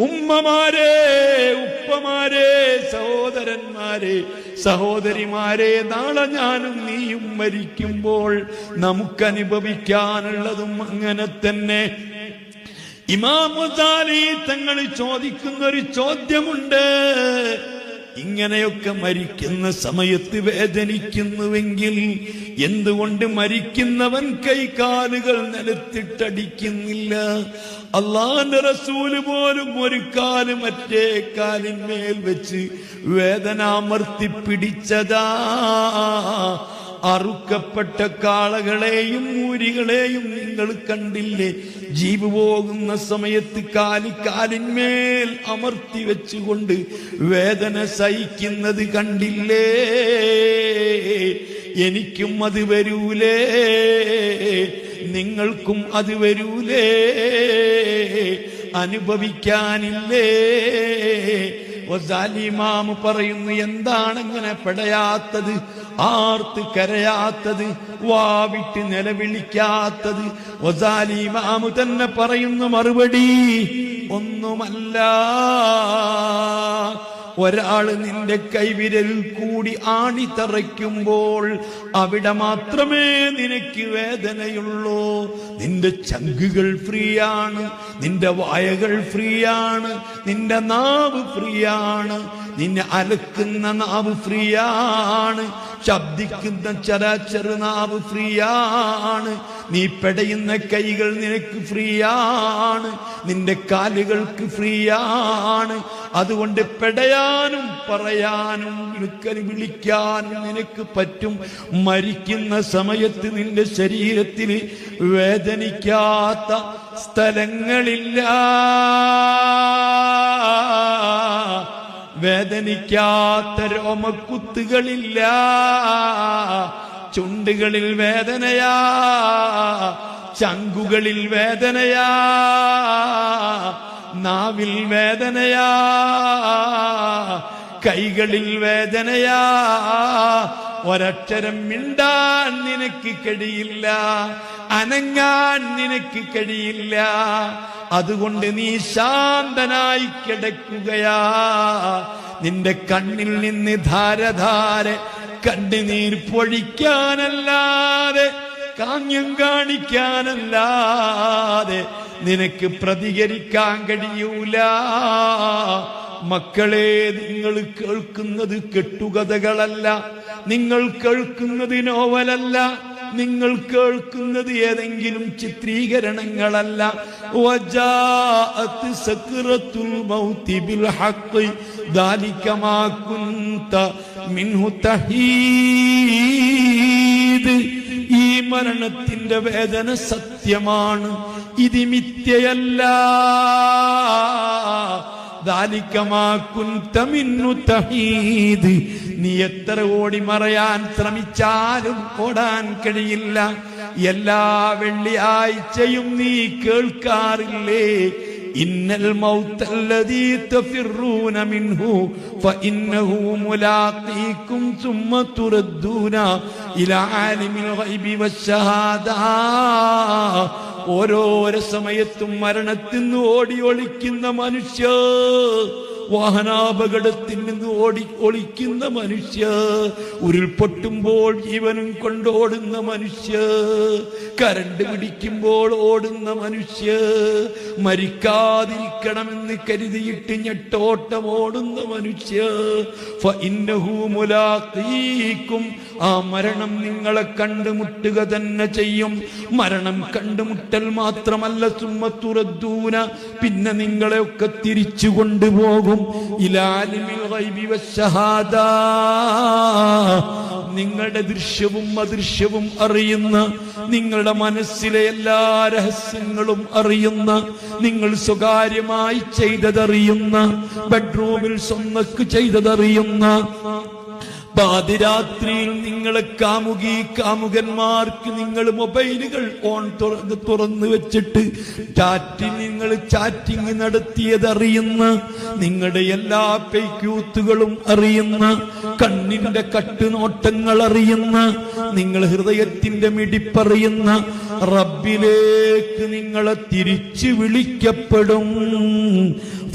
ഉമ്മമാരെ, ഉപ്പമാരെ, സഹോദരന്മാരെ, സഹോദരിമാരെ, നാളെ ഞാനും നീയും മരിക്കുമ്പോൾ നമുക്കനുഭവിക്കാനുള്ളതും അങ്ങനെ തന്നെ. ഇമാം ഗസാലി തങ്ങൾ ചോദിക്കുന്ന ഒരു ചോദ്യമുണ്ട്. ഇങ്ങനെയൊക്കെ മരിക്കുന്ന സമയത്ത് വേദനിക്കുന്നുവെങ്കിൽ എന്തുകൊണ്ട് മരിക്കുന്നവൻ കൈകാലുകൾ നിലത്തിട്ടടിക്കുന്നില്ല? അല്ലാഹുവിന്റെ റസൂല് പോലും ഒരു കാല് മറ്റേ കാലിന്മേൽ വെച്ച് വേദന അമർത്തി പിടിച്ചതാ. അറുക്കപ്പെട്ട കാളകളെയും മൂരികളെയും നിങ്ങൾ കണ്ടില്ലേ? ജീവ് പോകുന്ന സമയത്ത് കാലിന്മേൽ അമർത്തി വെച്ചുകൊണ്ട് വേദന സഹിക്കുന്നത് കണ്ടില്ലേ? എനിക്കും അത് വരൂലേ? നിങ്ങൾക്കും അത് വരൂലേ? അനുഭവിക്കാനില്ലേ? ഇമാം പറയുന്നു, എന്താണ് ഇങ്ങനെ പെടയാത്തത്, ആർത്ത് കരയാത്തത്, വാവിട്ട് നിലവിളിക്കാത്തത്? ഇമാം തന്നെ പറയുന്നു മറുപടി, ഒന്നുമല്ല. ഒരാള് നിന്റെ കൈവിരലിൽ കൂടി ആണി തറയ്ക്കുമ്പോൾ അവിടെ മാത്രമേ നിനക്ക് വേദനയുള്ളൂ. നിന്റെ ചങ്കുകൾ ഫ്രീയാണ്, നിന്റെ വായകൾ ഫ്രീയാണ്, നിന്റെ നാവ് ഫ്രീയാണ്, നിന്നെ അലക്കുന്ന നാവ് ഫ്രീയാണ്, ശബ്ദിക്കുന്ന ചെറുനാവ് ഫ്രീയാണ്, നീ പെടയുന്ന കൈകൾ നിനക്ക് ഫ്രീയാണ്, നിന്റെ കാലുകൾക്ക് ഫ്രീയാണ്. അതുകൊണ്ട് പെടയാനും പറയാനും വിളിക്കാനും നിനക്ക് പറ്റും. മരിക്കുന്ന സമയത്ത് നിന്റെ ശരീരത്തിൽ വേദനിക്കാത്ത സ്ഥലങ്ങളില്ല, വേദനിക്കാത്ത രോമക്കുത്തുകളില്ല. ചുണ്ടുകളിൽ വേദനയാ, ചങ്കുകളിൽ വേദനയാ, നാവിൽ വേദനയാ, കൈകളിൽ വേദനയാ. ഒരക്ഷരം മിണ്ടാൻ നിനക്ക് കഴിയില്ല, അനങ്ങാൻ നിനക്ക് കഴിയില്ല. അതുകൊണ്ട് നീ ശാന്തനായി കിടക്കുകയാ. നിന്റെ കണ്ണിൽ നിന്ന് ധാരധാര കണ്ണുനീർ പൊഴിക്കാനല്ലാതെ, കാഞ്ഞം കാണിക്കാനല്ലാതെ നിനക്ക് പ്രതികരിക്കാൻ കഴിയൂല. മക്കളെ, നിങ്ങൾ കേൾക്കുന്നത് കെട്ടുകഥകളല്ല, നിങ്ങൾ കേൾക്കുന്നത് നോവലല്ല, നിങ്ങൾ കേൾക്കുന്നത് ഏതെങ്കിലും ചിത്രീകരണങ്ങളല്ല. വജാഅത് സക്റത്തുൽ മൗതി ബിൽ ഹഖ് ദാലിക മാ കുൻത മിൻഹു തഹീദ്. ഈ മരണത്തിന്റെ വേദന സത്യമാണ്, ഇത് മിഥ്യയല്ല. ദാലിക മാ കുൻത മിൻഹു തഹീദ്. നീ എത്ര ഓടി മറയാൻ ശ്രമിച്ചാലും ഓടാൻ കഴിയില്ല. എല്ലാ വെള്ളിയാഴ്ചയും നീ കേൾക്കാറില്ലേ, ഇന്നൽ മൗതല്ലദീ തഫിറൂന മിൻഹു ഫഇന്നഹു മുലാഖീകും സുമ്മ തുറദ്ദൂന ഇലാ ആലിമിൽ ഗൈബി വശഹാദ. ഓരോരോ സമയത്തും മരണത്തിൽ നിന്ന് ഓടി ഒളിക്കുന്ന മനുഷ്യ, വാഹനാപകടത്തിൽ നിന്ന് ഒളിക്കുന്ന മനുഷ്യ, ഉരുൾപൊട്ടുമ്പോൾ ജീവനും കൊണ്ടോടുന്ന മനുഷ്യ, കരണ്ട് പിടിക്കുമ്പോൾ ഓടുന്ന മനുഷ്യ, മരിക്കാതിരിക്കണമെന്ന് കരുതിയിട്ട് ഞെട്ടോട്ടം ഓടുന്ന മനുഷ്യ. ഫഇന്നഹു മുലാഖീകും. ആ മരണം നിങ്ങളെ കണ്ടുമുട്ടുക തന്നെ ചെയ്യും. മരണം കണ്ടുമുട്ടൽ മാത്രമല്ല, സുമ്മ തുറദ്ദൂന, പിന്നെ നിങ്ങളെയൊക്കെ തിരിച്ചു കൊണ്ടുപോകും ഇലാ ആലിമിൽ ഗൈബി വശഹാദ. നിങ്ങളുടെ ദൃശ്യവും അദൃശ്യവും അറിയുന്ന, നിങ്ങളുടെ മനസ്സിലെ എല്ലാ രഹസ്യങ്ങളും അറിയുന്ന, നിങ്ങൾ സ്വകാര്യമായി ചെയ്തതറിയുന്ന, ബെഡ്റൂമിൽ സ്വന്തക്ക് ചെയ്തതറിയുന്ന, പാതിരാത്രിയിൽ നിങ്ങളെ കാമുകന്മാർക്ക് നിങ്ങൾ മൊബൈലുകൾ തുറന്നു വെച്ചിട്ട് നിങ്ങൾ ചാറ്റിംഗ് നടത്തിയതറിയുന്ന, നിങ്ങളുടെ എല്ലാ പെയ്ക്കൂത്തുകളും അറിയുന്ന, കണ്ണിന്റെ കട്ടുനോട്ടങ്ങൾ അറിയുന്ന, നിങ്ങൾ ഹൃദയത്തിന്റെ മിടിപ്പറിയുന്ന റബ്ബിലേക്ക് നിങ്ങളെ തിരിച്ചു വിളിക്കപ്പെടും.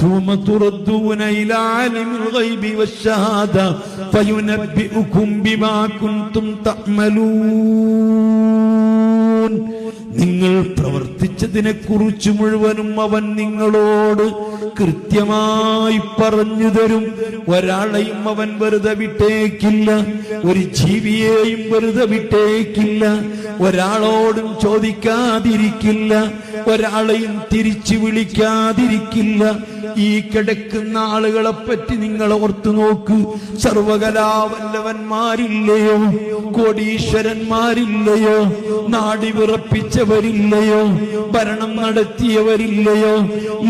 ثم تردون إلى عالم الغيب والشهادة فينبئكم بما كنتم تعملون. നിങ്ങൾ പ്രവർത്തിച്ചതിനെ കുറിച്ച് മുഴുവനും അവൻ നിങ്ങളോട് കൃത്യമായി പറഞ്ഞു തരും. ഒരാളെയും അവൻ വെറുതെ വിട്ടേക്കില്ല, ഒരു ജീവിയെയും വെറുതെ വിട്ടേക്കില്ല, ഒരാളോടും ചോദിക്കാതിരിക്കില്ല, ഒരാളെയും തിരിച്ചു വിളിക്കാതിരിക്കില്ല. ഈ കിടക്കുന്ന ആളുകളെ പറ്റി നിങ്ങൾ ഓർത്തു നോക്ക്. സർവകലാവല്ലവന്മാരില്ലയോ, കോടീശ്വരന്മാരില്ലയോ, നാടി വിറപ്പിച്ചവരില്ലയോ, ഭരണം നടത്തിയവരില്ലയോ,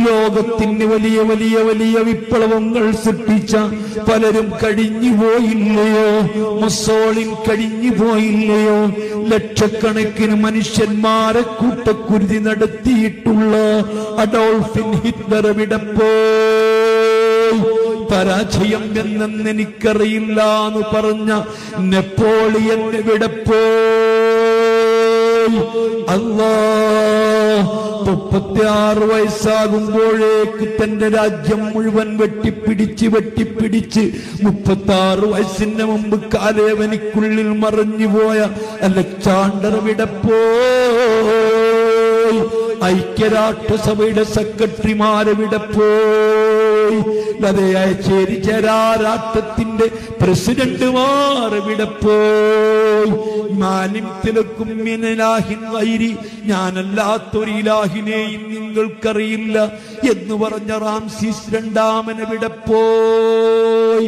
ലോകത്തിന് വലിയ വലിയ വലിയ വിപ്ലവങ്ങൾ സൃഷ്ടിച്ച പലരും കഴിഞ്ഞു പോയില്ലയോ, മുസോളിൻ കഴിഞ്ഞു പോയില്ലയോ, ലക്ഷക്കണക്കിന് മനുഷ്യന്മാരെ കൂട്ടക്കുരുതി നടത്തിയിട്ടുള്ള അഡോൾഫ് ഹിറ്റ്ലർ വിടപ്പോ പരാജയം എന്നെന്ന് എനിക്കറിയില്ല എന്ന് പറഞ്ഞ നെപ്പോളിയൻ വിടപ്പോ അല്ലാഹ് 36 വയസ്സാകുമ്പോഴേക്ക് തന്റെ രാജ്യം മുഴുവൻ വെട്ടിപ്പിടിച്ച് 36 വയസ്സിന് മുമ്പ് കാലേവനിക്കുള്ളിൽ മറഞ്ഞുപോയ അലക്സാണ്ടർ വിടപ്പോയി, ഐക്യരാഷ്ട്രസഭയുടെ സെക്രട്ടറിമാരെ വിടപ്പോയി, ലതയാച്ചേരി ചരാരാഷ്ട്രത്തിന്റെ പ്രസിഡന്റുമാർ വിടപ്പോയി. മാലിം തിലക്കും മിനലാഹിൻ ഗൈരി, ഞാനല്ലാത്തൊരു ഇലാഹിനെയും നിങ്ങൾക്കറിയില്ല എന്ന് പറഞ്ഞ റാംസീസ് രണ്ടാമനെ വിടപ്പോയി.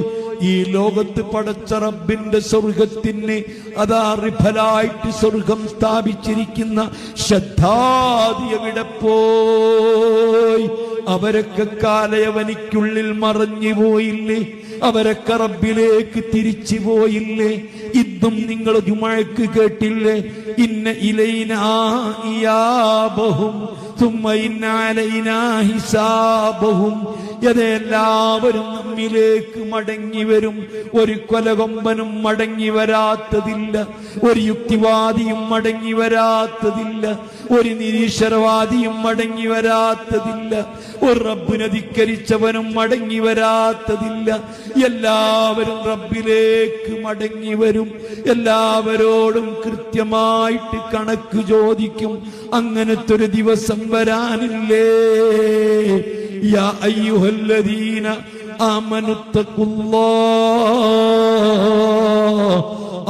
ഈ ലോകത്ത് പടച്ച റബ്ബിന്റെ സ്വർഗത്തിന് അതാ റിഫലായിട്ട് സ്വർഗം സ്ഥാപിച്ചിരിക്കുന്ന ശ്രദ്ധാദിയ വിടപ്പോയി. അവരൊക്കെ കാലയവനിക്കുള്ളിൽ മറഞ്ഞു പോയില്ലേ? അവരൊക്കെ റബ്ബിലേക്ക് തിരിച്ചു പോയില്ലേ? ഇതും നിങ്ങൾ ജുമഅക്ക് കേട്ടില്ലേ? ഇന്ന ഇലൈനാ ഇയാബഹും തുമ്മ ഇന്ന അലൈനാ ഹിസാബഹും. എല്ലാവരും നമ്മിലേക്ക് മടങ്ങി വരും. ഒരു കൊലകൊമ്പനും മടങ്ങി വരാത്തതില്ല, ഒരു യുക്തിവാദിയും മടങ്ങി വരാത്തതില്ല, ഒരു നിരീശ്വരവാദിയും മടങ്ങി വരാത്തതില്ല, ഒരു റബ്ബിനെ ധിക്കരിച്ചവനും മടങ്ങി വരാത്തതില്ല. എല്ലാവരും റബ്ബിലേക്ക് മടങ്ങി വരും. എല്ലാവരോടും കൃത്യമായിട്ട് കണക്ക് ചോദിക്കും. അങ്ങനത്തെ ഒരു ദിവസം വരാനില്ലേ? യാ അയ്യുഹല്ലദീന ആമനുത്തഖുല്ലാഹ്.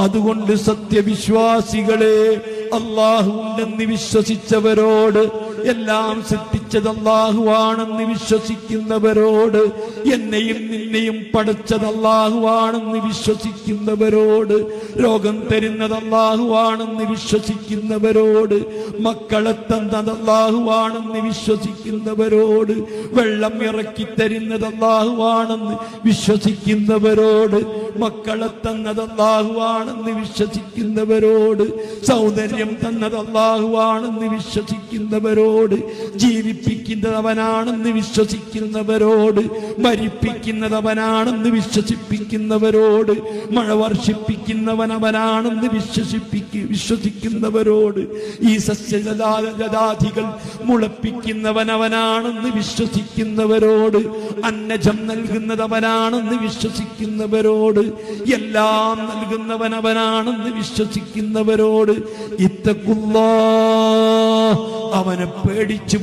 അതുകൊണ്ട് സത്യവിശ്വാസികളെ, അല്ലാഹു ഉണ്ടെന്ന് വിശ്വസിച്ചവരോട്, എല്ലാം സൃഷ്ടിച്ചത് അല്ലാഹുവാണെന്ന് വിശ്വസിക്കുന്നവരോട്, എന്നെയും നിന്നെയും പടച്ചത് അല്ലാഹുവാണെന്ന് വിശ്വസിക്കുന്നവരോട്, രോഗം തരുന്നത് അല്ലാഹുവാണെന്ന് വിശ്വസിക്കുന്നവരോട്, മക്കളെ തന്നത് അല്ലാഹുവാണെന്ന് വിശ്വസിക്കുന്നവരോട്, വെള്ളം ഇറക്കി തരുന്നത് അല്ലാഹുവാണെന്ന് വിശ്വസിക്കുന്നവരോട്, മക്കളെ തന്നത് അല്ലാഹുവാണെന്ന് വിശ്വസിക്കുന്നവരോട്, സൗന്ദര്യം തന്നത് അല്ലാഹുവാണെന്ന് വിശ്വസിക്കുന്നവരോട്, ജീവിപ്പിക്കുന്നവനാണെന്ന് വിശ്വസിക്കുന്നവരോട്, മരിപ്പിക്കുന്നവനാണെന്ന് വിശ്വസിപ്പിക്കുന്നവരോട്, മഴ വർഷിപ്പിക്കുന്നവനവനാണെന്ന് വിശ്വസിക്കുന്നവരോട്, ഈ സസ്യജലാധികൾ മുളപ്പിക്കുന്നവനവനാണെന്ന് വിശ്വസിക്കുന്നവരോട്, അന്നജം നൽകുന്നതവനാണെന്ന് വിശ്വസിക്കുന്നവരോട്, എല്ലാം നൽകുന്നവനവനാണെന്ന് വിശ്വസിക്കുന്നവരോട്, ഇത്തഖുല്ലാഹ്, അവനെ പേടിച്ച്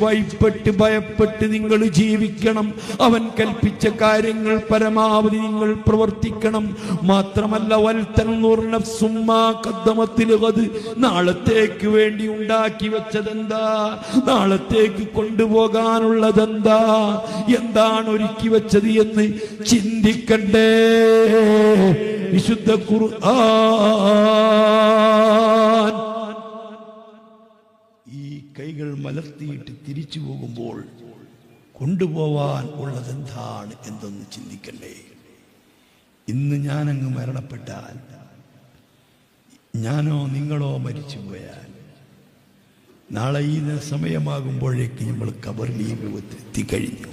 ഭയപ്പെട്ട് നിങ്ങൾ ജീവിക്കണം. അവൻ കൽപ്പിച്ച കാര്യങ്ങൾ പരമാവധി നിങ്ങൾ പ്രവർത്തിക്കണം. മാത്രമല്ല വൽതൻദുർ നഫ്സും മാ ഖദ്ദമത് ലിഗദ്, നാളത്തേക്ക് വേണ്ടി ഉണ്ടാക്കി വെച്ചതെന്താ, നാളത്തേക്ക് കൊണ്ടുപോകാനുള്ളതെന്താ, എന്താണ് ഒരുക്കി വെച്ചത് എന്ന് ചിന്തിക്കണ്ടേ. വിശുദ്ധ ഖുർആൻ ഈ കൈകൾ മലർത്തിയിട്ട് തിരിച്ചു പോകുമ്പോൾ കൊണ്ടുപോവാൻ ഉള്ളതെന്താണ് എന്തൊന്ന് ചിന്തിക്കണ്ടേ. ഇന്ന് ഞാനങ്ങ് മരണപ്പെട്ടാൽ, ഞാനോ നിങ്ങളോ മരിച്ചു പോയാൽ, നാളെ ഈ സമയമാകുമ്പോഴേക്ക് നമ്മൾ ഖബറിൽ ഈ എത്തിക്കഴിഞ്ഞു.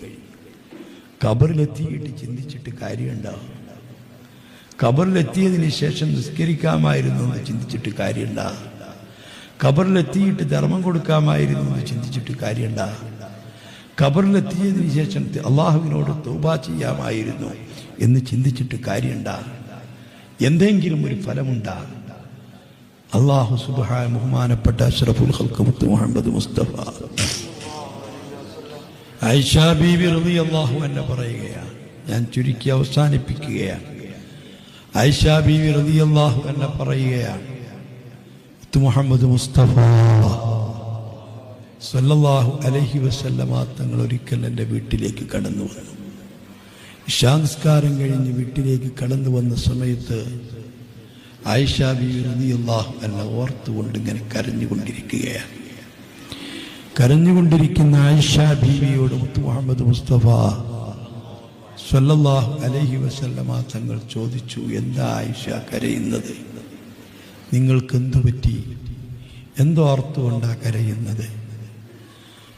ഖബറിലെത്തിയിട്ട് ചിന്തിച്ചിട്ട് കാര്യമുണ്ടാവും. ഖബറിലെത്തിയതിന് ശേഷം നിസ്കരിക്കാമായിരുന്നു എന്ന് ചിന്തിച്ചിട്ട് കാര്യമുണ്ടാവും. ഖബറിലെത്തിയിട്ട് ധർമ്മം കൊടുക്കാമായിരുന്നു എന്ന് ചിന്തിച്ചിട്ട് കാര്യമുണ്ടാവും. ഖബറിലെത്തിയതിനു ശേഷം അള്ളാഹുവിനോട് തൗബ ചെയ്യാമായിരുന്നു എന്ന് ചിന്തിച്ചിട്ട് കാര്യമുണ്ടാ? എന്തെങ്കിലും ഒരു ഫലമുണ്ടാ? അള്ളാഹു സുബ്ഹാനഹു ബഹുമാനപ്പെട്ട അഷ്റഫുൽ ഖൽഖ് മുത്ത് മുഹമ്മദ് മുസ്തഫ ആയിഷ ബീവി റളിയല്ലാഹു അൻഹ പറയുകയാണ്, ഞാൻ ചുരുക്കി അവസാനിപ്പിക്കുകയാണ്. ആയിഷ ബീവി റളിയല്ലാഹു അൻഹ പറയുകയാണ്, മുത്ത് മുഹമ്മദ് മുസ്തഫ സല്ലല്ലാഹു അലൈഹി വസല്ലമ തങ്ങൾ ഒരിക്കൽ എൻ്റെ വീട്ടിലേക്ക് കടന്നു വന്നു. ഇശാ നിസ്കാരം കഴിഞ്ഞ് വീട്ടിലേക്ക് കടന്നു വന്ന സമയത്ത് ആയിഷ ബീവി റളിയല്ലാഹു അൻഹ ഓർത്തുകൊണ്ട് ഇങ്ങനെ കരഞ്ഞുകൊണ്ടിരിക്കുകയാണ്. കരഞ്ഞുകൊണ്ടിരിക്കുന്ന ആയിഷ ബീവിയോട് മുത്ത് മുഹമ്മദ് മുസ്തഫ സല്ലല്ലാഹു അലൈഹി വസല്ലമ തങ്ങൾ ചോദിച്ചു, എന്താ ആയിഷ കരയുന്നത്? നിങ്ങൾക്ക് എന്തു പറ്റി? എന്തോ ഓർത്തുകൊണ്ടാ കരയുന്നത്?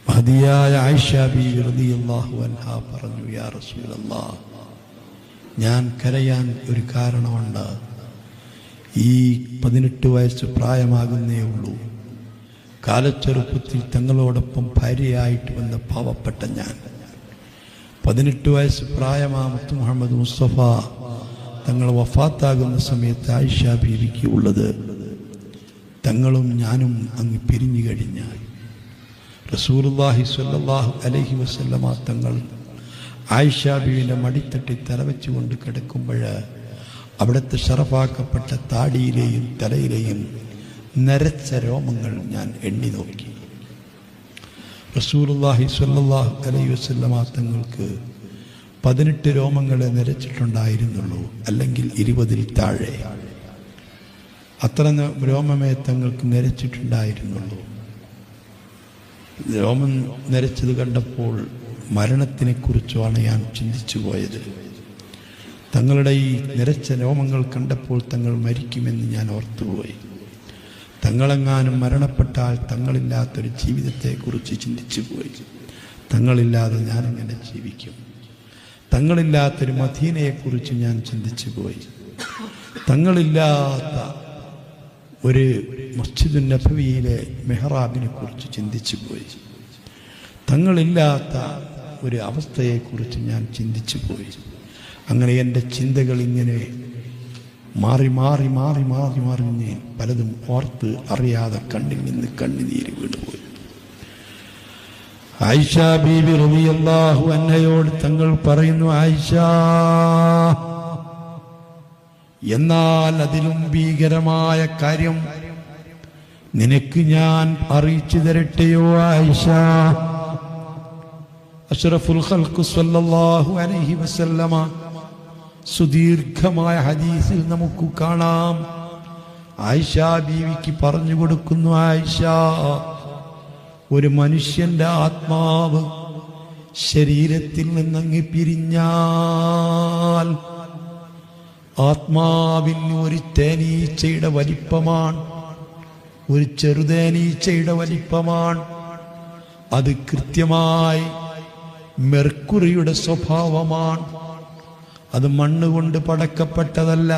മഹദിയായ ആയിഷ ബീവി റളിയല്ലാഹു അൻഹ പറഞ്ഞു, യാ റസൂലല്ലാഹ്, ഞാൻ കരയാൻ ഒരു കാരണമുണ്ട്. ഈ 18 വയസ്സ് പ്രായമാകുന്നേ ഉള്ളൂ. കാലച്ചെറുപ്പത്തിൽ തങ്ങളോടൊപ്പം ഭാര്യയായിട്ട് വന്ന പാവപ്പെട്ട ഞാൻ 18 വയസ്സ് പ്രായമാമത്ത് മുഹമ്മദ് മുസ്തഫ തങ്ങൾ വഫാത്താകുന്ന സമയത്ത് ആയിഷ ബീവിക്ക് ഉള്ളത്, തങ്ങളും ഞാനും അങ്ങ് പിരിഞ്ഞു കഴിഞ്ഞാൽ റസൂലുള്ളാഹി സ്വല്ലല്ലാഹു അലൈഹി വസല്ലമ തങ്ങൾ ആയിഷ ബീവിൻ്റെ മടിത്തട്ടിൽ തലവെച്ചുകൊണ്ട് കിടക്കുമ്പോൾ അവിടുത്തെ ഷറഫാക്കപ്പെട്ട താടിയിലെയും തലയിലെയും നരച്ച രോമങ്ങൾ ഞാൻ എണ്ണി നോക്കി. റസൂലുള്ളാഹി സ്വല്ലല്ലാഹു അലൈഹി വസല്ലമ തങ്ങൾക്ക് 18 രോമങ്ങളെ നരച്ചിട്ടുണ്ടായിരുന്നുള്ളൂ, അല്ലെങ്കിൽ 20-ൽ താഴെ. അത്ര രോമമേ തങ്ങൾക്ക് നരച്ചിട്ടുണ്ടായിരുന്നുള്ളൂ. രോമം നരച്ചത് കണ്ടപ്പോൾ മരണത്തിനെക്കുറിച്ചാണ് ഞാൻ ചിന്തിച്ചു പോയത്. തങ്ങളുടെ ഈ നരച്ച രോമങ്ങൾ കണ്ടപ്പോൾ തങ്ങൾ മരിക്കുമെന്ന് ഞാൻ ഓർത്തുപോയി. തങ്ങളെങ്ങാനും മരണപ്പെട്ടാൽ തങ്ങളില്ലാത്തൊരു ജീവിതത്തെക്കുറിച്ച് ചിന്തിച്ചു പോയി. തങ്ങളില്ലാതെ ഞാനെങ്ങനെ ജീവിക്കും? തങ്ങളില്ലാത്തൊരു മദീനയെക്കുറിച്ച് ഞാൻ ചിന്തിച്ചു പോയി. തങ്ങളില്ലാത്ത ഒരു മസ്ജിദുൻ നബവിയിലെ മെഹ്റാബിനെ കുറിച്ച് ചിന്തിച്ചു പോയി. തങ്ങളില്ലാത്ത ഒരു അവസ്ഥയെക്കുറിച്ച് ഞാൻ ചിന്തിച്ചു പോയി. അങ്ങനെ എൻ്റെ ചിന്തകൾ ഇങ്ങനെ മാറി മാറി മാറി മാറി മാറി പലതും ഓർത്ത് അറിയാതെ കണ്ണിൽ നിന്ന് കണ്ണുനീര് വീണുപോയി. ആയിഷ ബീബി റളിയല്ലാഹു അൻഹയോട് തങ്ങൾ പറയുന്നു, ആയിഷ, എന്നാൽ അതിലും ഭീകരമായ കാര്യം നിനക്ക് ഞാൻ അറിയിച്ചു തരട്ടെയോ ആയിഷ? അഷ്റഫുൽ ഖൽഖ് സ്വല്ലല്ലാഹു അലൈഹി വസല്ലമ സുദീർഘമായ ഹദീസിൽ നമുക്ക് കാണാം, ആയിഷ ബീവിക്ക് പറഞ്ഞു കൊടുക്കുന്നു, ആയിഷ, ഒരു മനുഷ്യന്റെ ആത്മാവ് ശരീരത്തിൽ നിന്നങ്ങ് പിരിഞ്ഞാൽ ആത്മാവിന് ഒരു തേനീച്ചയുടെ വലിപ്പമാണ്, ഒരു ചെറുതേനീച്ചയുടെ വലിപ്പമാണ്. അത് കൃത്യമായി മെർക്കുറിയുടെ സ്വഭാവമാണ്. അത് മണ്ണ് കൊണ്ട് പടക്കപ്പെട്ടതല്ല,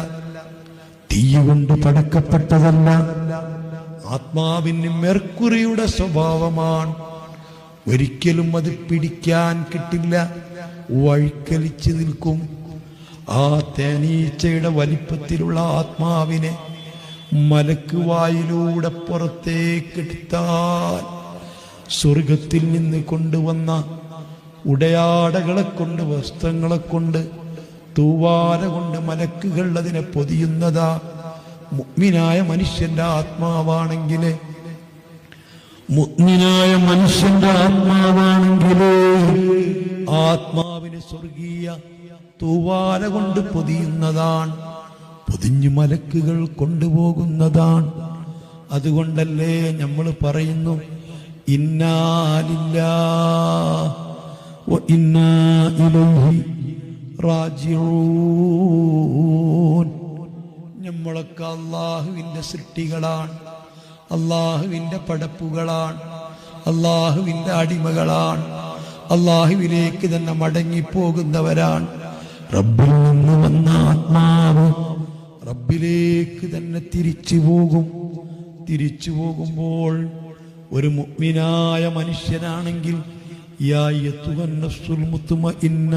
തീ കൊണ്ട് പടക്കപ്പെട്ടതല്ല. ആത്മാവിന് മെർക്കുറിയുടെ സ്വഭാവമാണ്. ഒരിക്കലും അത് പിടിക്കാൻ കിട്ടില്ല, വഴിക്കലിച്ചു നിൽക്കും. ആ തേനീച്ചയുടെ വലിപ്പത്തിലുള്ള ആത്മാവിനെ മലക്ക് വായിലൂടെ പുറത്തേക്കെടുത്താൽ സ്വർഗത്തിൽ നിന്ന് കൊണ്ടുവന്ന ഉടയാടകളെ കൊണ്ട്, വസ്ത്രങ്ങളെ കൊണ്ട്, തൂവാല കൊണ്ട് മലക്കുകൾ അതിനെ പൊതിയുന്നതാ. മുഅ്മിനായ മനുഷ്യന്റെ ആത്മാവാണെങ്കിലേ, മുഅ്മിനായ മനുഷ്യന്റെ ആത്മാവാണെങ്കിലേ ആത്മാവിന് സ്വർഗീയ തൂവാല കൊണ്ട് പൊതിയുന്നതാണ്, പൊതിഞ്ഞു മലക്കുകൾ കൊണ്ടുപോകുന്നതാണ്. അതുകൊണ്ടല്ലേ നമ്മൾ പറയുന്നു, ഇന്നാ ലില്ലാഹി വ ഇന്നാ ഇലൈഹി റാജിഊൻ. നമ്മളൊക്കെ അള്ളാഹുവിൻ്റെ സൃഷ്ടികളാണ്, അള്ളാഹുവിൻ്റെ പടപ്പുകളാണ്, അള്ളാഹുവിൻ്റെ അടിമകളാണ്, അള്ളാഹുവിലേക്ക് തന്നെ മടങ്ങിപ്പോകുന്നവരാണ്. റബ്ബിൽ നിന്ന് വന്ന ആത്മാവ് റബ്ബിലേക്ക് തന്നെ തിരിച്ചു പോകും. തിരിച്ചു പോകുമ്പോൾ ഒരു മുഅ്മിനായ മനുഷ്യനാണെങ്കിൽ യാ അയ്യത്തുഹൻ നഫ്സുൽ മുത്മഇന്ന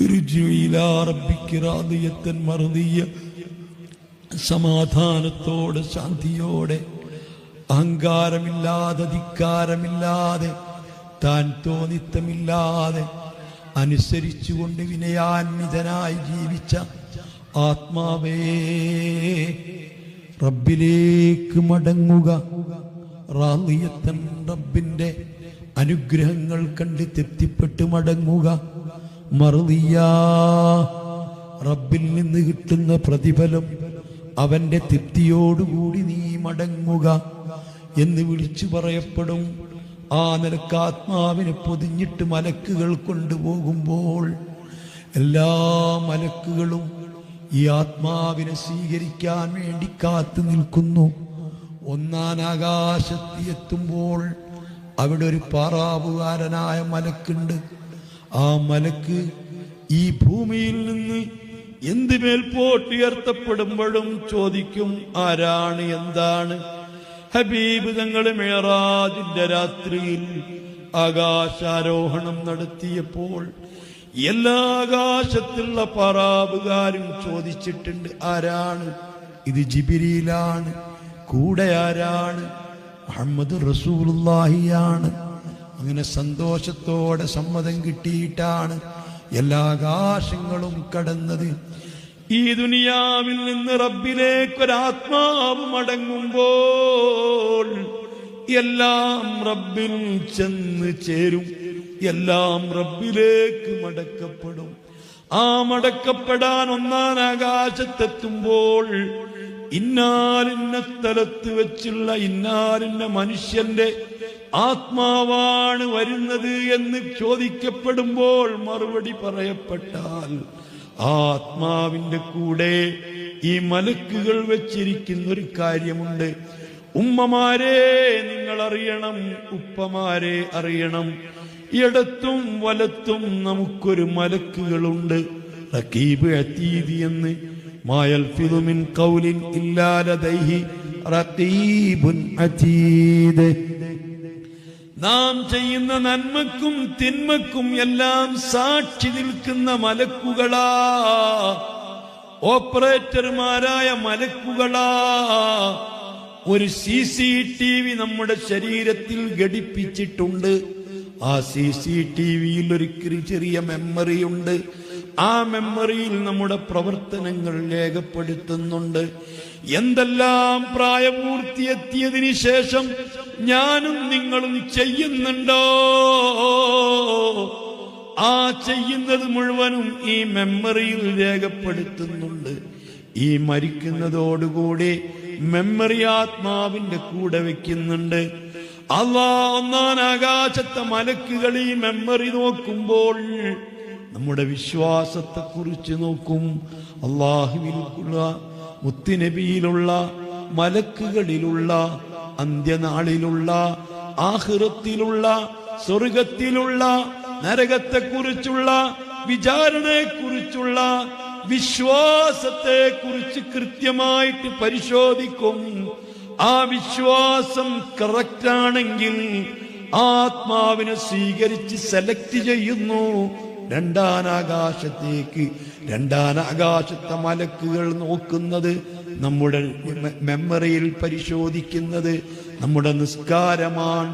ഇർജിഇ ഇലാ റബ്ബികി റാദിയത്തൻ മർദിയ. സമാധാനത്തോടെ ശാന്തിയോടെ അഹങ്കാരമില്ലാതെ ധിക്കാരമില്ലാതെ താൻ തോന്നിത്തമില്ലാതെ അനുസരിച്ചുകൊണ്ട് വിനയാന്വിതനായി ജീവിച്ച ആത്മാവേ, റബ്ബിലേക്ക് മടങ്ങുക. റാളിയത്തൻ, റബ്ബിന്റെ അനുഗ്രഹങ്ങൾ കണ്ട് തൃപ്തിപ്പെട്ട് മടങ്ങുക. മർദിയ, റബ്ബിൽ നിന്ന് കിട്ടുന്ന പ്രതിഫലം അവന്റെ തൃപ്തിയോടുകൂടി നീ മടങ്ങുക എന്ന് വിളിച്ചു പറയപ്പെടും. ആ നിലക്ക് ആത്മാവിനെ പൊതിഞ്ഞിട്ട് മലക്കുകൾ കൊണ്ടുപോകുമ്പോൾ എല്ലാ മലക്കുകളും ഈ ആത്മാവിനെ സ്വീകരിക്കാൻ വേണ്ടി കാത്തു നിൽക്കുന്നു. ഒന്നാം ആകാശത്ത് എത്തുമ്പോൾ അവിടെ ഒരു പാറാവുകാരനായ മലക്കുണ്ട്. ആ മലക്ക് ഈ ഭൂമിയിൽ നിന്ന് എന്ത് മേൽപോട്ട് ഉയർത്തപ്പെടുമ്പോഴും ചോദിക്കും, ആരാണ്, എന്താണ്? ഹബീബ് തങ്ങൾ മിഅ്റാജിന്റെ രാത്രിയിൽ ആകാശാരോഹണം നടത്തിയപ്പോൾ എല്ലാ ആകാശത്തുള്ള പറാബുകാരും ചോദിച്ചിട്ടുണ്ട്, ആരാണ്? ഇത് ജിബ്രീലാണ്. കൂടെ ആരാണ്? മുഹമ്മദ് റസൂലുള്ളാഹിയാണ്. അങ്ങനെ സന്തോഷത്തോടെ സമ്മതം കിട്ടിയിട്ടാണ് എല്ലാ ആകാശങ്ങളും കടന്നത്. ഈ ദുനിയാവിൽ നിന്ന് റബ്ബിലേക്കൊരാത്മാവ് മടങ്ങുമ്പോൾ എല്ലാം റബ്ബിൽ ചെന്ന് ചേരും, എല്ലാം റബ്ബിലേക്ക് മടക്കപ്പെടും. ആ മടക്കപ്പെടാൻ ഒന്നാം ആകാശത്തെത്തുമ്പോൾ ഇന്നാലിന്ന സ്ഥലത്ത് വെച്ചുള്ള ഇന്നാലിന്ന മനുഷ്യന്റെ ആത്മാവാണ് വരുന്നത് എന്ന് ചോദിക്കപ്പെടുമ്പോൾ മറുപടി പറയപ്പെട്ടാൽ ആത്മാവിന്റെ കൂടെ ഈ മലക്കുകൾ വെച്ചിരിക്കുന്ന ഒരു കാര്യമുണ്ട്. ഉമ്മമാരെ നിങ്ങൾ അറിയണം, ഉപ്പമാരെ അറിയണം, ഇടത്തും വലത്തും നമുക്കൊരു മലക്കുകളുണ്ട്. റഖീബ് അതീദ് എന്ന്. മാ യൽഫിദു മിൻ ഖൗലിൻ ഇല്ലാ ലദൈഹി റഖീബുൻ അതീദ്. നാം ചെയ്യുന്ന നന്മക്കും തിന്മക്കും എല്ലാം സാക്ഷി നിൽക്കുന്ന മലക്കുകളാ, ഓപ്പറേറ്റർമാരായ മലക്കുകളാ. ഒരു CCTV നമ്മുടെ ശരീരത്തിൽ ഘടിപ്പിച്ചിട്ടുണ്ട്. ആ CCTVയിൽ ഒരു ചെറിയ മെമ്മറി ഉണ്ട്. ആ മെമ്മറിയിൽ നമ്മുടെ പ്രവർത്തനങ്ങൾ രേഖപ്പെടുത്തുന്നുണ്ട്. എന്തെല്ലാം പ്രായപൂർത്തിയെത്തിയതിനു ശേഷം ഞാനും നിങ്ങളും ചെയ്യുന്നുണ്ടോ, ആ ചെയ്യുന്നത് മുഴുവനും ഈ മെമ്മറിയിൽ രേഖപ്പെടുത്തുന്നുണ്ട്. ഈ മരിക്കുന്നതോടുകൂടി മെമ്മറി ആത്മാവിന്റെ കൂടെ വെക്കുന്നുണ്ട്. അല്ലാഹ് ഒന്നാം ആകാശത്തെ മലക്കുകൾ ഈ മെമ്മറി നോക്കുമ്പോൾ നമ്മുടെ വിശ്വാസത്തെ കുറിച്ച് നോക്കും. അല്ലാഹുവിലുള്ള, മുത്തുനബിയിലുള്ള, മലക്കുകളിലുള്ള, അന്ത്യനാളിലുള്ള, ആഖിറത്തിലുള്ള, സ്വർഗത്തിലുള്ള, നരകത്തെക്കുറിച്ചുള്ള, വിചാരണയെക്കുറിച്ചുള്ള വിശ്വാസത്തെ കുറിച്ച് കൃത്യമായിട്ട് പരിശോധിക്കും. ആ വിശ്വാസം കറക്റ്റാണെങ്കിൽ ആത്മാവിനെ സ്വീകരിച്ച് സെലക്ട് ചെയ്യുന്നു രണ്ടാം ആകാശത്തേക്ക്. രണ്ടാം ആകാശത്തെ മലക്കുകൾ നോക്കുന്നത്, നമ്മുടെ മെമ്മറിയിൽ പരിശോധിക്കുന്നത് നമ്മുടെ നിസ്കാരമാണ്.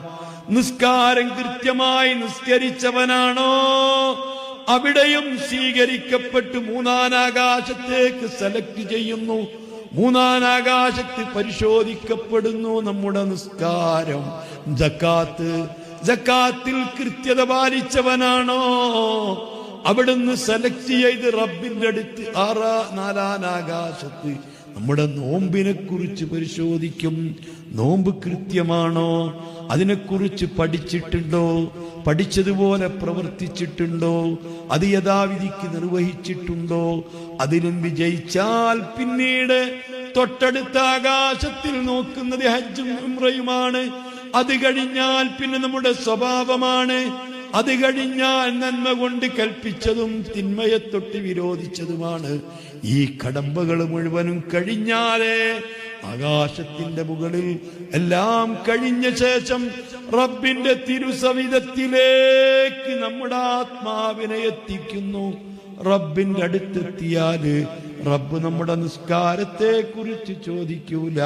നിസ്കാരം കൃത്യമായി നിസ്കരിച്ചവനാണോ അവിടെയും സ്വീകരിക്കപ്പെട്ട് മൂന്നാം ആകാശത്തേക്ക് സെലക്ട് ചെയ്യുന്നു. മൂന്നാം ആകാശത്ത് പരിശോധിക്കപ്പെടുന്നു നമ്മുടെ നിസ്കാരം. സക്കാത്തിൽ കൃത്യത പാലിച്ചവനാണോ അവിടുന്ന് സെലക്ട് ചെയ്ത് റബ്ബിന്റെ അടുത്ത് നാലാം ആകാശത്ത് നമ്മുടെ നോമ്പിനെ കുറിച്ച് പരിശോധിക്കും. നോമ്പ് കൃത്യമാണോ, അതിനെക്കുറിച്ച് പഠിച്ചിട്ടുണ്ടോ, പഠിച്ചതുപോലെ പ്രവർത്തിച്ചിട്ടുണ്ടോ, അത് യഥാവിധിക്ക് നിർവഹിച്ചിട്ടുണ്ടോ. അതിലും വിജയിച്ചാൽ പിന്നീട് തൊട്ടടുത്ത ആകാശത്തിൽ നോക്കുന്നത് ഹജ്ജും ഉംറയുമാണ്. അത് കഴിഞ്ഞാൽ പിന്നെ നമ്മുടെ സ്വഭാവമാണ്. അത് കഴിഞ്ഞാൽ നന്മ കൊണ്ട് കൽപ്പിച്ചതും തിന്മയെ തൊട്ട് വിരോധിച്ചതുമാണ്. ഈ കടമ്പകൾ മുഴുവനും കഴിഞ്ഞാലേ ആകാശത്തിന്റെ മുകളിൽ എല്ലാം കഴിഞ്ഞ ശേഷം റബ്ബിന്റെ തിരുസവിധത്തിലേക്ക് നമ്മുടെ ആത്മാവിനെ എത്തിക്കുന്നു. റബ്ബിന്റെ അടുത്തെത്തിയാല് റബ്ബ് നമ്മുടെ നിസ്കാരത്തെ കുറിച്ച് ചോദിക്കൂല,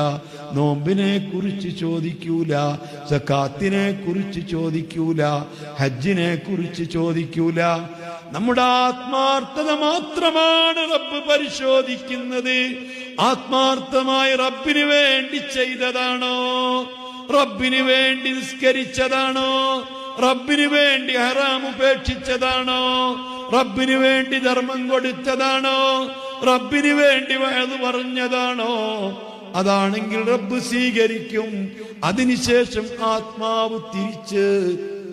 നോമ്പിനെ കുറിച്ച് ചോദിക്കൂല, സക്കാത്തിനെ കുറിച്ച് ചോദിക്കൂല, ഹജ്ജിനെ കുറിച്ച് ചോദിക്കൂല. നമ്മുടെ ആത്മാർത്ഥത മാത്രമാണ് റബ്ബ് പരിശോധിക്കുന്നത്. ആത്മാർത്ഥമായി റബ്ബിന് വേണ്ടി ചെയ്തതാണോ, റബ്ബിന് വേണ്ടി നിസ്കരിച്ചതാണോ, റബ്ബിന് വേണ്ടി ഹറാം ഉപേക്ഷിച്ചതാണോ, റബ്ബിന് വേണ്ടി ധർമ്മം കൊടുത്തതാണോ, റബ്ബിന് വേണ്ടി വഅദ് പറഞ്ഞതാണോ? അതാണെങ്കിൽ റബ്ബ് സ്വീകരിക്കും. അതിനുശേഷം ആത്മാവ് തിരിച്ച്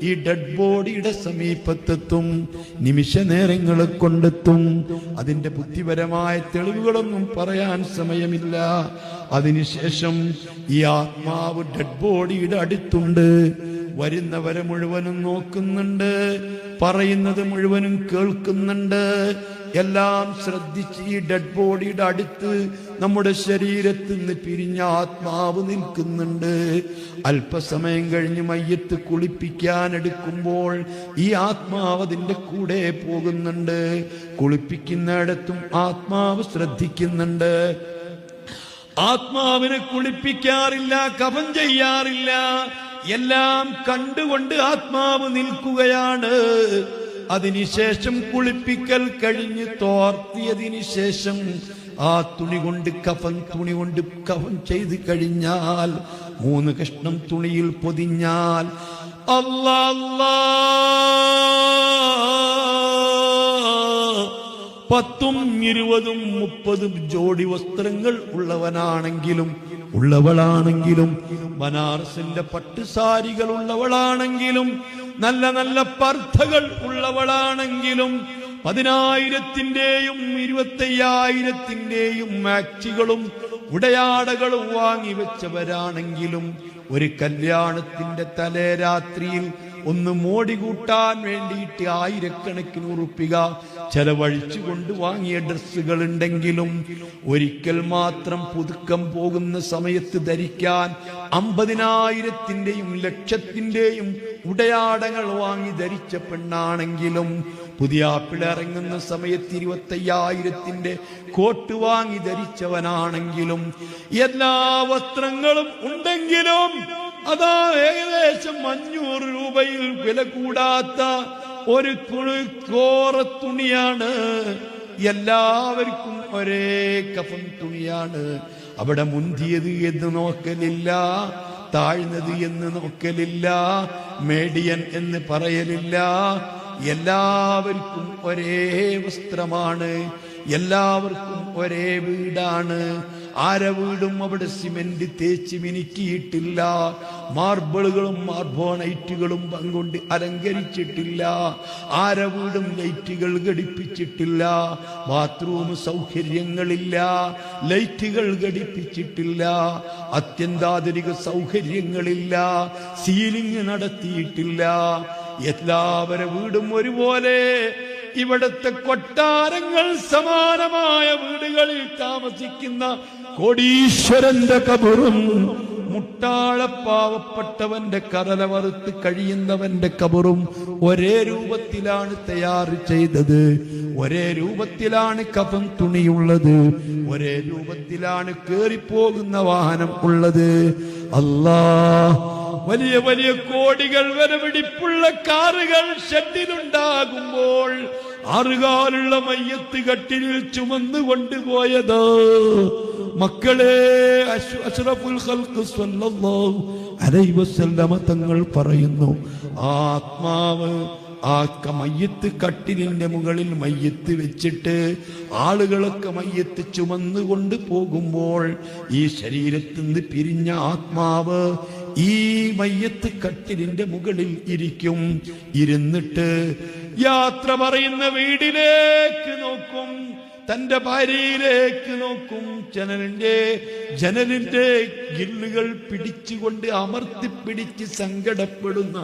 ഈ ഡെഡ് ബോഡിയുടെ സമീപത്തെത്തും, നിമിഷ നേരങ്ങളെ കൊണ്ടെത്തും. അതിന്റെ ബുദ്ധിപരമായ തെളിവുകളൊന്നും പറയാൻ സമയമില്ല. അതിനുശേഷം ഈ ആത്മാവ് ഡെഡ് ബോഡിയുടെ അടുത്തുണ്ട്. വരുന്നവരെ മുഴുവനും നോക്കുന്നുണ്ട്, പറയുന്നത് മുഴുവനും കേൾക്കുന്നുണ്ട്. എല്ലാം ശ്രദ്ധിച്ച് ഈ ഡെഡ് ബോഡിയുടെ അടുത്ത് നമ്മുടെ ശരീരത്തിൽ നിന്ന് പിരിഞ്ഞ ആത്മാവ് നിൽക്കുന്നുണ്ട്. അല്പസമയം കഴിഞ്ഞ് മയ്യത്ത് കുളിപ്പിക്കാൻ എടുക്കുമ്പോൾ ഈ ആത്മാവ് അതിന്റെ കൂടെ പോകുന്നുണ്ട്. കുളിപ്പിക്കുന്നിടത്തും ആത്മാവ് ശ്രദ്ധിക്കുന്നുണ്ട്. ആത്മാവിനെ കുളിപ്പിക്കാറില്ല, കഫൻ ചെയ്യാറില്ല. എല്ലാം കണ്ടുകൊണ്ട് ആത്മാവ് നിൽക്കുകയാണ്. അതിനുശേഷം കുളിപ്പിക്കൽ കഴിഞ്ഞ് തോർത്തിയതിനു ശേഷം ആ തുണി കൊണ്ട് കഫൻ ചെയ്ത് കഴിഞ്ഞാൽ, 3 കഷ്ണം തുണിയിൽ പൊതിഞ്ഞാൽ, അല്ലാ 10, 20, 30 ജോഡി വസ്ത്രങ്ങൾ ഉള്ളവളാണെങ്കിലും ബനാറസിന്റെ പട്ടുസാരികൾ ഉള്ളവളാണെങ്കിലും നല്ല നല്ല പർദ്ധകൾ ഉള്ളവളാണെങ്കിലും 10,000-ന്റെയും 25,000-ന്റെയും മാക്സികളും ഉടയാടകളും വാങ്ങിവെച്ചവരാണെങ്കിലും ഒരു കല്യാണത്തിന്റെ തലേ രാത്രിയിൽ ഒന്ന് മോടി കൂട്ടാൻ വേണ്ടിയിട്ട് 1000-കണക്കിന് ഉറുപ്പിക ചെലവഴിച്ചു കൊണ്ട് വാങ്ങിയ ഡ്രസ്സുകൾ ഉണ്ടെങ്കിലും ഒരിക്കൽ മാത്രം പുതുക്കം പോകുന്ന സമയത്ത് ധരിക്കാൻ 50,000-ന്റെയും 1,00,000-ന്റെയും ഉടയാടങ്ങൾ വാങ്ങി ധരിച്ച പെണ്ണാണെങ്കിലും, പുതിയ ആപ്പിൾ ഇറങ്ങുന്ന സമയത്ത് 25,000-ന്റെ കോട്ട് വാങ്ങി ധരിച്ചവനാണെങ്കിലും, എല്ലാ വസ്ത്രങ്ങളും ഉണ്ടെങ്കിലും അതാ ഏകദേശം 500 രൂപയിൽ വില കൂടാത്ത ഒരു കോറ തുണിയാണ്. എല്ലാവർക്കും ഒരേ കഫൻ തുണിയാണ്. അവിടെ മുന്തിയത് എന്ന് നോക്കലില്ല, താഴ്ന്നത് എന്ന് നോക്കലില്ല, മീഡിയൻ എന്ന് പറയലില്ല. എല്ലാവർക്കും ഒരേ വസ്ത്രമാണ്, എല്ലാവർക്കും ഒരേ വീടാണ്. ആര വീടും അവിടെ സിമെന്റ് തേച്ച് മിനുക്കിയിട്ടില്ല, മാർബിളുകളും മാർബോണൈറ്റുകളും കൊണ്ട് അലങ്കരിച്ചിട്ടില്ല. ആര വീടും ലൈറ്റുകൾ ഘടിപ്പിച്ചിട്ടില്ല, ബാത്റൂം സൗകര്യങ്ങളില്ല, ലൈറ്റുകൾ ഘടിപ്പിച്ചിട്ടില്ല, അത്യന്താധുനിക സൗകര്യങ്ങളില്ല, സീലിംഗ് നടത്തിയിട്ടില്ല. എല്ലാവരുടെ വീടും ഒരുപോലെ. ഇവിടത്തെ കൊട്ടാരങ്ങൾ സമാനമായ വീടുകളിൽ താമസിക്കുന്ന കോടീശ്വരന്റെ കബറും മുട്ടാളപ്പാവപ്പെട്ടവന്റെ കരല വറുത്ത് കഴിയുന്നവന്റെ കബറും ഒരേ രൂപത്തിലാണ് തയ്യാർ ചെയ്തത്. ഒരേ രൂപത്തിലാണ് കഫൻ തുണിയുള്ളത്. ഒരേ രൂപത്തിലാണ് കേറിപ്പോകുന്ന വാഹനം ഉള്ളത്. അല്ലാഹ്, വലിയ വലിയ കോടികൾ വിലപിടിപ്പുള്ള കാറുകൾ ഷെഡിലുണ്ടാകുമ്പോൾ 6 കാലുള്ള മയ്യത്ത് കട്ടിലിൽ ചുമന്നു കൊണ്ടുപോയത് മക്കളെ അഷ്റഫുൽ ഖൽഖ് സ്വല്ലല്ലാഹു അലൈഹി വസല്ലമ തങ്ങൾ പറയുന്നു, ആത്മാവ് ആ മയ്യത്ത് കട്ടിലിന്റെ മുകളിൽ മയ്യത്ത് വെച്ചിട്ട് ആളുകളൊക്കെ മയ്യത്ത് ചുമന്നുകൊണ്ട് പോകുമ്പോൾ ഈ ശരീരത്തിൽ നിന്ന് പിരിഞ്ഞ ആത്മാവ് ഈ മയ്യത്ത് കട്ടിലിന്റെ മുകളിൽ ഇരിക്കും. ഇരുന്നിട്ട് യാത്ര പറയുന്ന വീടിലേക്ക് നോക്കും. തന്റെ ഭാര്യയിലേക്ക് നോക്കും. ജനലിന്റെ ഗില്ലുകൾ പിടിച്ചുകൊണ്ട് അമർത്തിപ്പിടിച്ച് സങ്കടപ്പെടുന്ന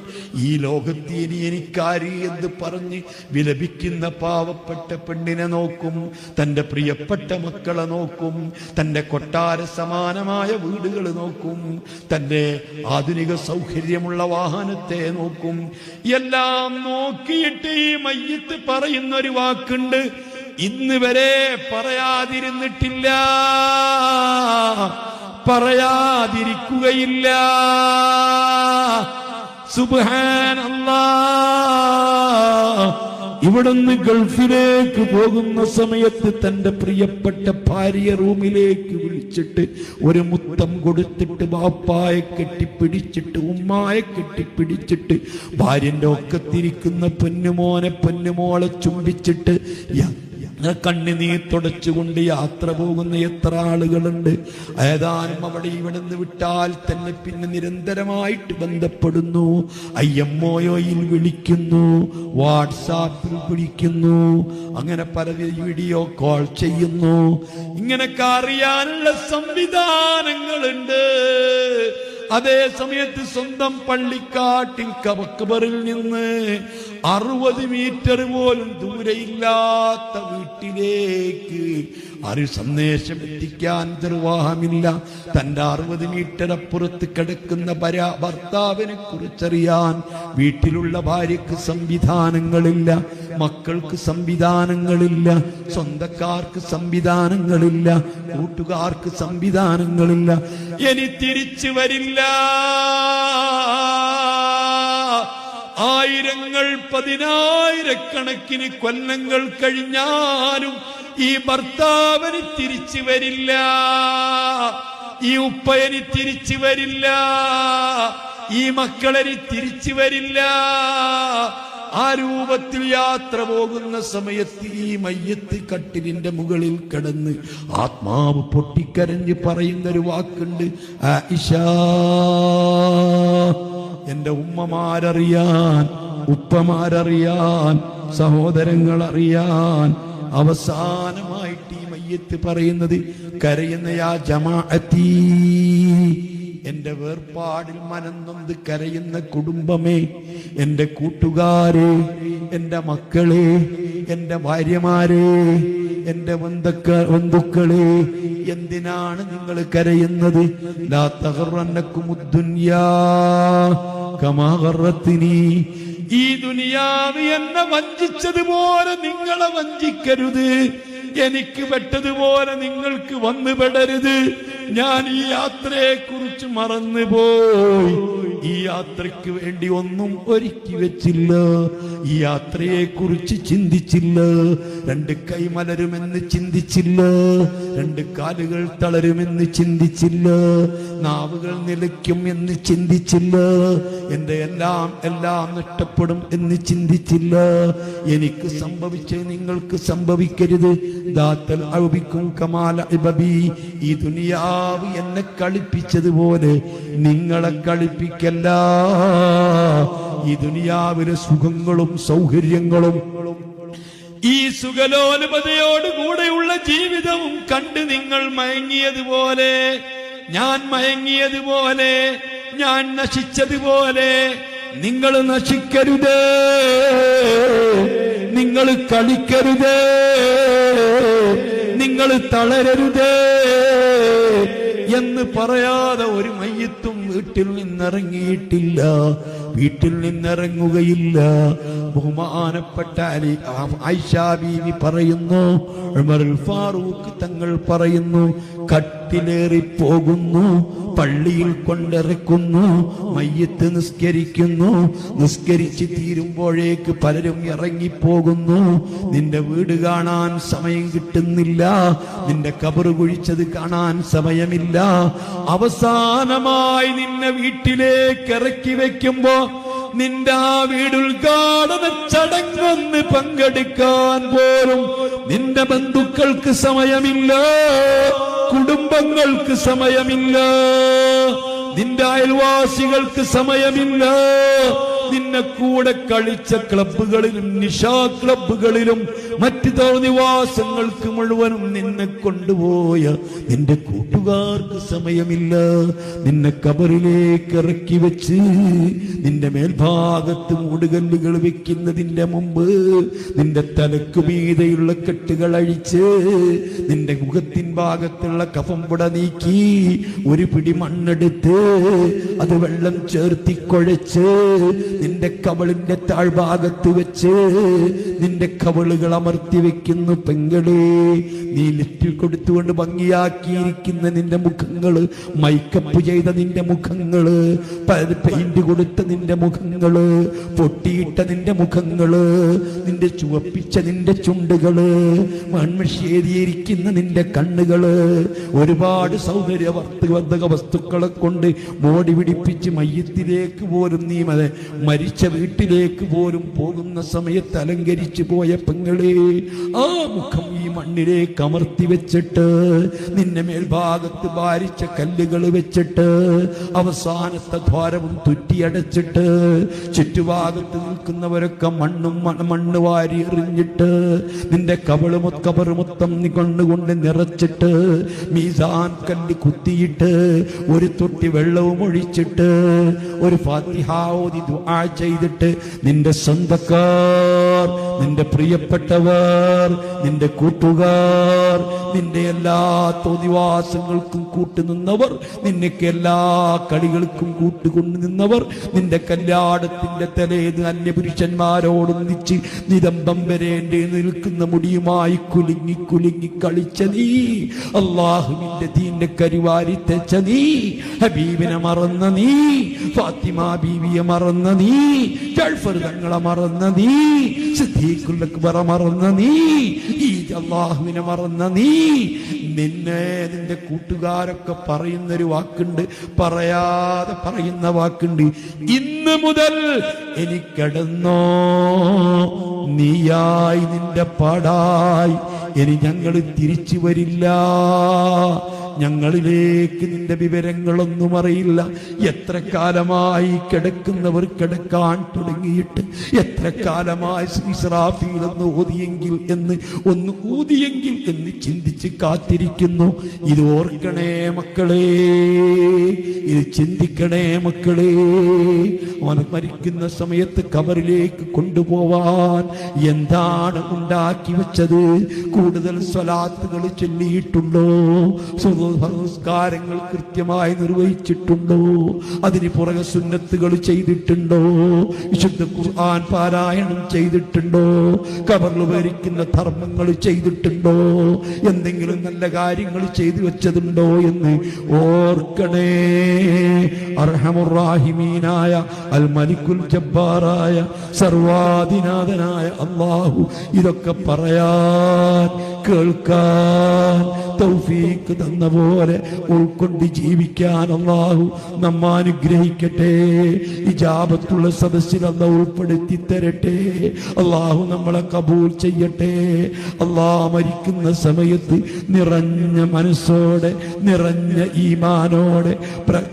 ഈ ലോകത്ത് ഇനി എനിക്കാര് എന്ന് പറഞ്ഞ് വിലപിക്കുന്ന പാവപ്പെട്ട പെണ്ണിനെ നോക്കും. തന്റെ പ്രിയപ്പെട്ട മക്കളെ നോക്കും. തന്റെ കൊട്ടാര സമാനമായ വീടുകൾ നോക്കും. തന്റെ ആധുനിക സൗകര്യമുള്ള വാഹനത്തെ നോക്കും. എല്ലാം നോക്കിയിട്ട് ഈ മയ്യിത്ത് പറയുന്ന ഒരു വാക്കുണ്ട്, ഇന്ന് വരെ പറയാതിരുന്നിട്ടില്ല, പറയാതിരിക്കുകയില്ല. സുബ്ഹാനല്ലാഹ്. ഇവിടുന്ന് ഗൾഫിലേക്ക് പോകുന്ന സമയത്ത് തന്റെ പ്രിയപ്പെട്ട ഭാര്യ റൂമിലേക്ക് വിളിച്ചിട്ട് ഒരു മുത്തം കൊടുത്തിട്ട് ബാപ്പായെ കെട്ടിപ്പിടിച്ചിട്ട് ഉമ്മായെ കെട്ടിപ്പിടിച്ചിട്ട് ഭാര്യന്റെ ഒക്കത്തിരിക്കുന്ന പൊന്നുമോളെ ചുംബിച്ചിട്ട് കണ്ണുനീർ തുടച്ചുകൊണ്ട് യാത്ര പോകുന്ന എത്ര ആളുകളുണ്ട്. ഏതാനും അവിടെ ഇവിടുന്ന് വിട്ടാൽ തന്നെ പിന്നെ നിരന്തരമായിട്ട് ബന്ധപ്പെടുന്നു. IMOയിൽ വിളിക്കുന്നു, വാട്സാപ്പിൽ വിളിക്കുന്നു, അങ്ങനെ പല വീഡിയോ കോൾ ചെയ്യുന്നു. ഇങ്ങനൊക്കെ അറിയാനുള്ള സംവിധാനങ്ങളുണ്ട്. അതേ സമയത്ത് സ്വന്തം പള്ളിക്കാട്ടിൽ കബറിൽ നിന്ന് 60 മീറ്റർ പോലും ദൂരെയില്ലാത്ത വീട്ടിലേക്ക് ഒരു സന്ദേശം എത്തിക്കാൻ നിർവാഹമില്ല. തന്റെ 60 മീറ്റർ അപ്പുറത്ത് കിടക്കുന്ന ഭർത്താവിനെ കുറിച്ചറിയാൻ വീട്ടിലുള്ള ഭാര്യക്ക് സംവിധാനങ്ങളില്ല, മക്കൾക്ക് സംവിധാനങ്ങളില്ല, സ്വന്തക്കാർക്ക് സംവിധാനങ്ങളില്ല, കൂട്ടുകാർക്ക് സംവിധാനങ്ങളില്ല. ഇനി തിരിച്ചു വരില്ല. ആയിരങ്ങൾ 10,000 കൊല്ലങ്ങൾ കഴിഞ്ഞാലും ഈ ഭർത്താവിന് തിരിച്ചു വരില്ല, ഈ ഉപ്പയന് തിരിച്ചു വരില്ല, ഈ മക്കളന് തിരിച്ചു വരില്ല. ആ രൂപത്തിൽ യാത്ര പോകുന്ന സമയത്ത് ഈ മയ്യത്ത് കട്ടിലിന്റെ മുകളിൽ കിടന്ന് ആത്മാവ് പൊട്ടിക്കരഞ്ഞ് പറയുന്നൊരു വാക്കുണ്ട്, ആയിഷാ. എന്റെ ഉമ്മമാരറിയാൻ, ഉപ്പമാരറിയാൻ, സഹോദരങ്ങൾ അറിയാൻ. അവസാനമായിട്ട് ഈ മയ്യത്ത് പറയുന്നത്, കരയുന്ന യാ ജമാഅത്തി, എന്റെ വേർപാടിൽ മനംനൊന്ത് കരയുന്ന കുടുംബമേ, എന്റെ കൂട്ടുകാരെ, എന്റെ മക്കളെ, എന്റെ ഭാര്യമാരെ, എന്റെ ബന്ധുക്കളെ, എന്തിനാണ് നിങ്ങൾ കരയുന്നത്? ലാ തഗറന്നകുമുദ്ദുനിയാ കമാ ഗറത്നി. ഈ ദുനിയാവ് എന്നെ വഞ്ചിച്ചതുപോലെ നിങ്ങളെ വഞ്ചിക്കരുത്. എനിക്ക് പെട്ടതുപോലെ നിങ്ങൾക്ക് വന്നു പെടരുത്. ഞാൻ ഈ യാത്രയെ കുറിച്ച് മറന്നുപോയി. ഈ യാത്രയ്ക്ക് വേണ്ടി ഒന്നും ഒരുക്കി വെച്ചില്ല. ഈ യാത്രയെ കുറിച്ച് ചിന്തിച്ചില്ല. 2 കൈ മലരുമെന്ന് ചിന്തിച്ചില്ല. 2 കാലുകൾ തളരുമെന്ന് ചിന്തിച്ചില്ല. നാവുകൾ നിലയ്ക്കും എന്ന് ചിന്തിച്ചില്ല. എന്റെ എല്ലാം നഷ്ടപ്പെടും എന്ന് ചിന്തിച്ചില്ല. എനിക്ക് സംഭവിച്ച് നിങ്ങൾക്ക് സംഭവിക്കരുത്. ദാത്തൽ ഔബിക്കും കമാല ഇബബി. ഈ ദുനിയാവ് എന്നെ കളിപ്പിച്ചതുപോലെ നിങ്ങളെ കളിപ്പിക്കല്ല. ഈ ദുനിയാവിലെ സുഖങ്ങളും സൗകര്യങ്ങളും ഈ സുഖലോലുപതയോടുകൂടെയുള്ള ജീവിതവും കണ്ട് നിങ്ങൾ മയങ്ങിയതുപോലെ, ഞാൻ മയങ്ങിയതുപോലെ, ഞാൻ നശിച്ചതുപോലെ നിങ്ങൾ നശിക്കരുത്. നിങ്ങൾ കളിക്കരുത്. നിങ്ങൾ തളരരുത് എന്ന് പറയാതെ ഒരു മയ്യത്തും വീട്ടിൽ നിന്നിറങ്ങിയിട്ടില്ല, വീട്ടിൽ നിന്നിറങ്ങുകയില്ല. ബഹുമാനപ്പെട്ട ആയിഷ ബീവി പറയുന്നു, ഉമറുൽ ഫാറൂഖ് തങ്ങൾ പറയുന്നു, കട്ടിലേറി പോകുന്നു, പള്ളിയിൽ കൊണ്ടിറക്കുന്നു, മയ്യത്ത് നിസ്കരിക്കുന്നു, നിസ്കരിച്ച് തീരുമ്പോഴേക്ക് പലരും ഇറങ്ങിപ്പോകുന്നു. നിന്റെ വീട് കാണാൻ സമയം കിട്ടുന്നില്ല, നിന്റെ കബറ് കുഴിച്ചത് കാണാൻ സമയമില്ല. അവസാനമായി നിന്നെ വീട്ടിലേക്ക് ഇറക്കി വെക്കുമ്പോ നിന്റെ ആ വീടുദ്ഘാടന ചടങ്ങൊന്ന് പങ്കെടുക്കാൻ പോലും നിന്റെ ബന്ധുക്കൾക്ക് സമയമില്ല, കുടുംബങ്ങൾക്ക് സമയമില്ല, നിന്റെ അയൽവാസികൾക്ക് സമയമില്ല. നിന്നെ കൂടെ കളിച്ച ക്ലബ്ബുകളിലും നിശാ ക്ലബ്ബുകളിലും മറ്റു തോന്നിവാസങ്ങൾക്ക് മുഴുവനും നിന്നെ കൊണ്ടുപോയ നിന്റെ കൂട്ടുകാർക്ക് സമയമില്ല. നിന്നെ കബറിലേക്ക് ഇറക്കി വെച്ച് നിന്റെ മേൽഭാഗത്ത് മൂടുകല്ലുകൾ വെക്കുന്നതിന്റെ മുമ്പ് നിന്റെ തലക്കു മീതെയുള്ള കെട്ടുകൾ അഴിച്ച് നിന്റെ മുഖത്തിൻ ഭാഗത്തുള്ള കഫംപുട നീക്കി ഒരു പിടി മണ്ണെടുത്ത് അത് വെള്ളം ചേർത്തി കുഴച്ച് നിന്റെ കവളിന്റെ താഴ്ഭാഗത്ത് വെച്ച് നിന്റെ കവളുകൾ അമർത്തി വെക്കുന്നു. പെങ്ങളെ, നീ ലിഫ്റ്റ് കൊടുത്തുകൊണ്ട് ഭംഗിയാക്കിയിരിക്കുന്ന നിന്റെ മുഖങ്ങള്, മൈക്കപ്പ് ചെയ്ത നിന്റെ മുഖങ്ങള്, പെയിന്റ് കൊടുത്ത നിന്റെ മുഖങ്ങള്, പൊട്ടിയിട്ട നിന്റെ മുഖങ്ങള്, നിന്റെ ചുവപ്പിച്ച നിന്റെ ചുണ്ടുകള്, മൺമഷേരിയിരിക്കുന്ന നിന്റെ കണ്ണുകള്, ഒരുപാട് സൗന്ദര്യവർദ്ധക വസ്തുക്കളെ കൊണ്ട് മോടി പിടിപ്പിച്ച് മയ്യത്തിലേക്ക് പോലും നീ മരിച്ച വീട്ടിലേക്ക് പോലും പോകുന്ന സമയത്ത് അലങ്കരിച്ചു പോയ പെങ്ങളെ, ആ മുഖം ഈ മണ്ണിലേക്ക് അമർത്തി വെച്ചിട്ട് നിന്നെ മേൽഭാഗത്ത് ഭാരിച്ച കല്ലുകൾ വെച്ചിട്ട് അവസാനത്തെ ദ്വാരവും തുറ്റിയടച്ചിട്ട് ചുറ്റുഭാഗത്ത് നിൽക്കുന്നവരൊക്കെ മണ്ണ് വാരി എറിഞ്ഞിട്ട് നിന്റെ കബറ് മൊത്തം നീ കണ്ണുകൊണ്ട് നിറച്ചിട്ട് മീസാൻ കല്ല് കുത്തിയിട്ട് ഒരു തൊട്ടി വെള്ളവും ഒഴിച്ചിട്ട് ഒരു ഫാത്തിഹ ഓതി ദുആ ചെയ്തിട്ട് നിന്റെ സ്വന്തക്കാർ, നിന്റെ പ്രിയപ്പെട്ടവർ, നിന്റെ കൂട്ടുകാർ, നിന്റെ എല്ലാ തോന്നിവാസങ്ങൾക്കും കൂട്ടുനിന്നവർ, നിനക്ക് എല്ലാ കളികൾക്കും കൂട്ടുകൊണ്ടു നിന്നവർ, നിന്റെ കല്യാണത്തിന്റെ തലേന്ന് അന്യപുരുഷന്മാരോടൊന്നിച്ച് നിതംബം വരേണ്ടി നിൽക്കുന്ന മുടിയുമായി കുലുങ്ങി കുലുങ്ങി കളിച്ച നീ, അള്ളാഹുവിന്റെ ദീന്റെ കരിവാരി തെച്ച നീ, ഹബീബിനെ മറന്ന നീ, ഫാത്തിമ ബീവിയെ മറന്ന നീ, ജഅഫർ തങ്ങളെ മറന്ന നീ, സിദ്ദീഖുൽ അക്ബർ മറന്ന നീ, ഈ അള്ളാഹുവിനെ മറന്ന നീ, നിന്നെ നിന്റെ കൂട്ടുകാരൊക്കെ പറയുന്നൊരു വാക്കുണ്ട്, പറയാതെ പറയുന്ന വാക്കുണ്ട്, ഇന്ന് മുതൽ എനിക്കടന്നോ നീയായി നിന്റെ പാടായി, ഇനി ഞങ്ങൾ തിരിച്ചു വരില്ല, ഞങ്ങളിലേക്ക് നിന്റെ വിവരങ്ങളൊന്നും അറിയില്ല. എത്ര കാലമായി കിടക്കുന്നവർ കിടക്കാൻ തുടങ്ങിയിട്ട്, എത്ര കാലമായി ഇസ്രാഫീൽ ഒന്ന് ഊതിയെങ്കിൽ എന്ന് ചിന്തിച്ച് കാത്തിരിക്കുന്നു. ഇത് ഓർക്കണേ മക്കളെ, ഇത് ചിന്തിക്കണേ മക്കളെ. അവൻ മരിക്കുന്ന സമയത്ത് കബറിലേക്ക് കൊണ്ടുപോവാൻ എന്താണ് ഉണ്ടാക്കി വെച്ചത്? കൂടുതൽ സ്വലാത്തുകൾ ചൊല്ലിയിട്ടുണ്ടോ? സംസ്കാരങ്ങൾ കൃത്യമായി നിർവഹിച്ചിട്ടുണ്ടോ? അതിന് പുറകെ സുന്നത്തുകൾ ചെയ്തിട്ടുണ്ടോ? വിശുദ്ധ ഖുർആൻ പാരായണം ചെയ്തിട്ടുണ്ടോ? ഖബറിൽ ഭരിക്കുന്ന ധർമ്മങ്ങൾ ചെയ്തിട്ടുണ്ടോ? എന്തെങ്കിലും നല്ല കാര്യങ്ങൾ ചെയ്തു വെച്ചതുണ്ടോ എന്ന് ഓർക്കണേ. അർഹമുർ റാഹിമീനായ അൽ മലിക്കുൽ ജബ്ബാറായ സർവാധിനാഥനായ അല്ലാഹു ഇതൊക്കെ പറയാൻ കേൾക്കാൻ തൗഫീഖ് തന്ന പോലെ ഉൾക്കൊണ്ട് ജീവിക്കാൻ അല്ലാഹു നമ്മെ അനുഗ്രഹിക്കട്ടെ. ഇജാബത്തുള്ള സദസ്സിൽ അല്ലാഹു ഉൾപ്പെടുത്തി തരട്ടെ. അല്ലാഹു നമ്മളെ കബൂൽ ചെയ്യട്ടെ. അല്ലാഹു മരിക്കുന്ന സമയത്ത് നിറഞ്ഞ മനസ്സോടെ, നിറഞ്ഞ ഈമാനോടെ,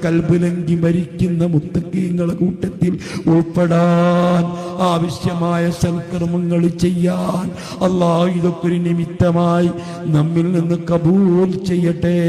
കൽബിലങ്കി മരിക്കുന്ന മുത്തഖീങ്ങളുടെ കൂട്ടത്തിൽ ഉൾപ്പെടാൻ, ആവശ്യമായ സൽക്കർമ്മങ്ങൾ ചെയ്യാൻ അല്ലാഹു ഇതൊക്കെ ഒരു നിമിത്തമായി നമ്മിൽ നിന്ന് കബൂൽ ചെയ്യട്ടെ.